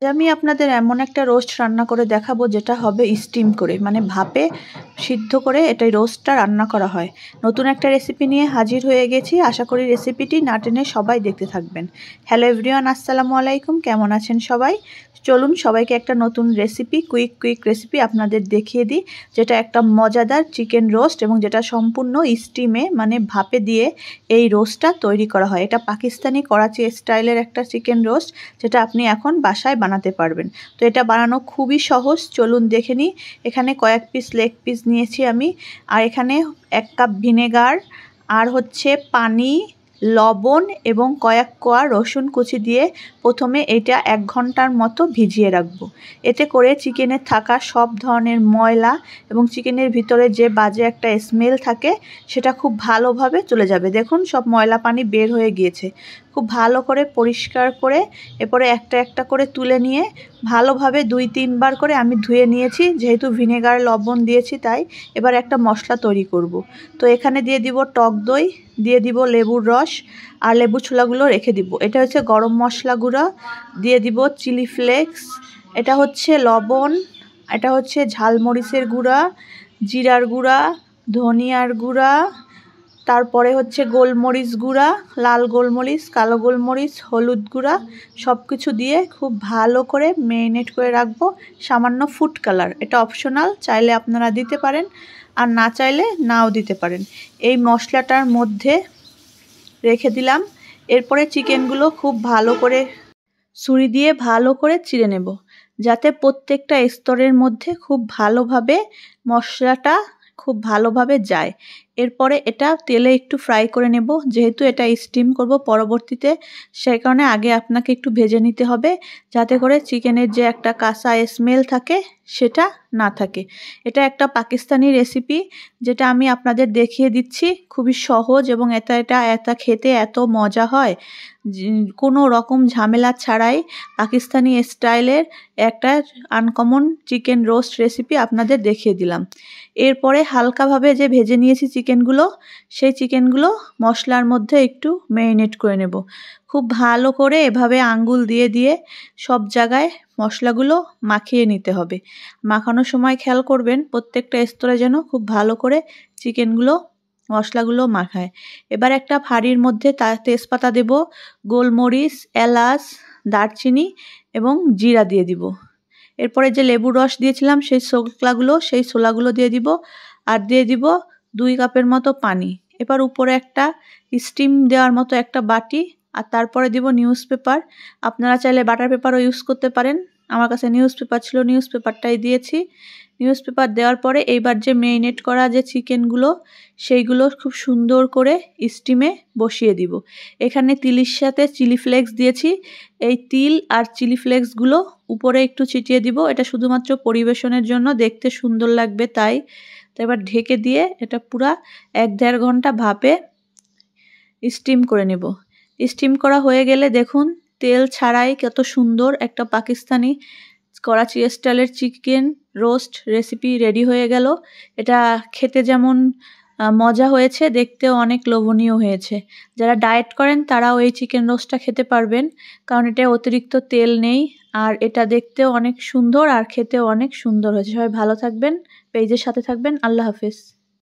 আমি আপনাদের এমন একটা রোস্ট রান্না করে দেখাবো যেটা হবে স্টিম করে, মানে ভাপে সিদ্ধ করে এটাই রোস্টটা রান্না করা হয়। নতুন একটা রেসিপি নিয়ে হাজির হয়ে গেছি। আশা করি রেসিপিটি না টেনে সবাই দেখতে থাকবেন। হ্যালো এভরিওয়ান, আসসালামু আলাইকুম। কেমন আছেন সবাই? চলুন সবাইকে একটা নতুন রেসিপি, কুইক রেসিপি আপনাদের দেখিয়ে দিই, যেটা একটা মজাদার চিকেন রোস্ট এবং যেটা সম্পূর্ণ স্টিমে মানে ভাপে দিয়ে এই রোস্টটা তৈরি করা হয়। এটা পাকিস্তানি করাচি স্টাইলের একটা চিকেন রোস্ট, যেটা আপনি এখন বাসায় বানাতে পারবেন। তো এটা বানানো খুবই সহজ, চলুন দেখে নিই। এখানে কয়েক পিস লেগ পিস নিয়েছি আমি, আর এখানে 1 কাপ ভিনেগার, আর হচ্ছে পানি, লবণ এবং কয়েক কোয়া রসুন কুচি দিয়ে প্রথমে এটা 1 ঘন্টার মতো ভিজিয়ে রাখবো। এতে করে চিকেনের থাকা সব ধরনের ময়লা এবং চিকেনের ভিতরে যে বাজে একটা স্মেল থাকে সেটা খুব ভালোভাবে চলে যাবে। দেখুন সব ময়লা পানি বের হয়ে গিয়েছে। খুব ভালো করে পরিষ্কার করে এরপরে একটা একটা করে তুলে নিয়ে ভালোভাবে 2-3 বার করে আমি ধুয়ে নিয়েছি, যেহেতু ভিনেগার লবণ দিয়েছি তাই। এবার একটা মশলা তৈরি করব। তো এখানে দিয়ে দিব টক দই, দিয়ে দিব লেবুর রস, আর লেবু ছোলাগুলো রেখে দিব। এটা হচ্ছে গরম মশলা গুঁড়া, দিয়ে দিব চিলি ফ্লেক্স, এটা হচ্ছে লবণ, এটা হচ্ছে ঝালমরিচের গুঁড়া, জিরার গুঁড়া, ধনিয়ার গুঁড়া, তারপরে হচ্ছে গোলমরিচ গুঁড়া, লাল গোলমরিচ, কালো গোলমরিচ, হলুদ গুঁড়া, সব কিছু দিয়ে খুব ভালো করে ম্যারিনেট করে রাখবো। সামান্য ফুড কালার, এটা অপশনাল, চাইলে আপনারা দিতে পারেন আর না চাইলে নাও দিতে পারেন। এই মশলাটার মধ্যে রেখে দিলাম। এরপরে চিকেনগুলো খুব ভালো করে ছুরি দিয়ে ভালো করে চিড়ে নেব, যাতে প্রত্যেকটা স্তরের মধ্যে খুব ভালোভাবে মশলাটা খুব ভালোভাবে যায়। এরপরে এটা তেলে একটু ফ্রাই করে নেব, যেহেতু এটা স্টিম করব পরবর্তীতে, সেই কারণে আগে আপনাকে একটু ভেজে নিতে হবে, যাতে করে চিকেনের যে একটা কাঁচা স্মেল থাকে সেটা না থাকে। এটা একটা পাকিস্তানি রেসিপি, যেটা আমি আপনাদের দেখিয়ে দিচ্ছি। খুবই সহজ এবং এটা খেতে এত মজা হয়, কোনো রকম ঝামেলা ছাড়াই পাকিস্তানি স্টাইলের একটা আনকমন চিকেন রোস্ট রেসিপি আপনাদের দেখিয়ে দিলাম। এরপরে হালকাভাবে যে ভেজে নিয়েছি চিকেনগুলো, সেই চিকেনগুলো মশলার মধ্যে একটু ম্যারিনেট করে নেব। খুব ভালো করে এভাবে আঙ্গুল দিয়ে দিয়ে সব জায়গায় মশলাগুলো মাখিয়ে নিতে হবে। মাখানোর সময় খেয়াল করবেন প্রত্যেকটা স্তরে যেন খুব ভালো করে চিকেনগুলো মশলাগুলো মাখায়। এবার একটা হাঁড়ির মধ্যে তেজপাতা দেব, গোলমরিচ, এলাচ, দারচিনি এবং জিরা দিয়ে দিব। এরপরে যে লেবুর রস দিয়েছিলাম সেই ছোলাগুলো দিয়ে দিব, আর দিয়ে দিব 2 কাপের মতো পানি। এবার উপরে একটা স্টিম দেওয়ার মতো একটা বাটি, আর তারপরে দিব নিউজ পেপার। আপনারা চাইলে বাটার পেপারও ইউজ করতে পারেন, আমার কাছে নিউজ পেপার ছিল, নিউজ পেপারটাই দিয়েছি। নিউজ পেপার দেওয়ার পরে এইবার যে ম্যারিনেট করা যে চিকেনগুলো সেইগুলো খুব সুন্দর করে স্টিমে বসিয়ে দিব। এখানে তিলের সাথে চিলি ফ্লেক্স দিয়েছি, এই তিল আর চিলি ফ্লেক্সগুলো উপরে একটু ছিটিয়ে দিব। এটা শুধুমাত্র পরিবেশনের জন্য, দেখতে সুন্দর লাগবে তাই। তো এবার ঢেকে দিয়ে এটা পুরা 1-1.5 ঘন্টা ভাপে স্টিম করে নেব। স্টিম করা হয়ে গেলে দেখুন তেল ছাড়াই কত সুন্দর একটা পাকিস্তানি করাচি স্টাইলের চিকেন রোস্ট রেসিপি রেডি হয়ে গেল। এটা খেতে যেমন মজা হয়েছে, দেখতেও অনেক লোভনীয় হয়েছে। যারা ডায়েট করেন তারাও এই চিকেন রোস্টটা খেতে পারবেন, কারণ এটা অতিরিক্ত তেল নেই, আর এটা দেখতেও অনেক সুন্দর আর খেতেও অনেক সুন্দর হয়েছে। সবাই ভালো থাকবেন, পেজের সাথে থাকবেন। আল্লাহ হাফেজ।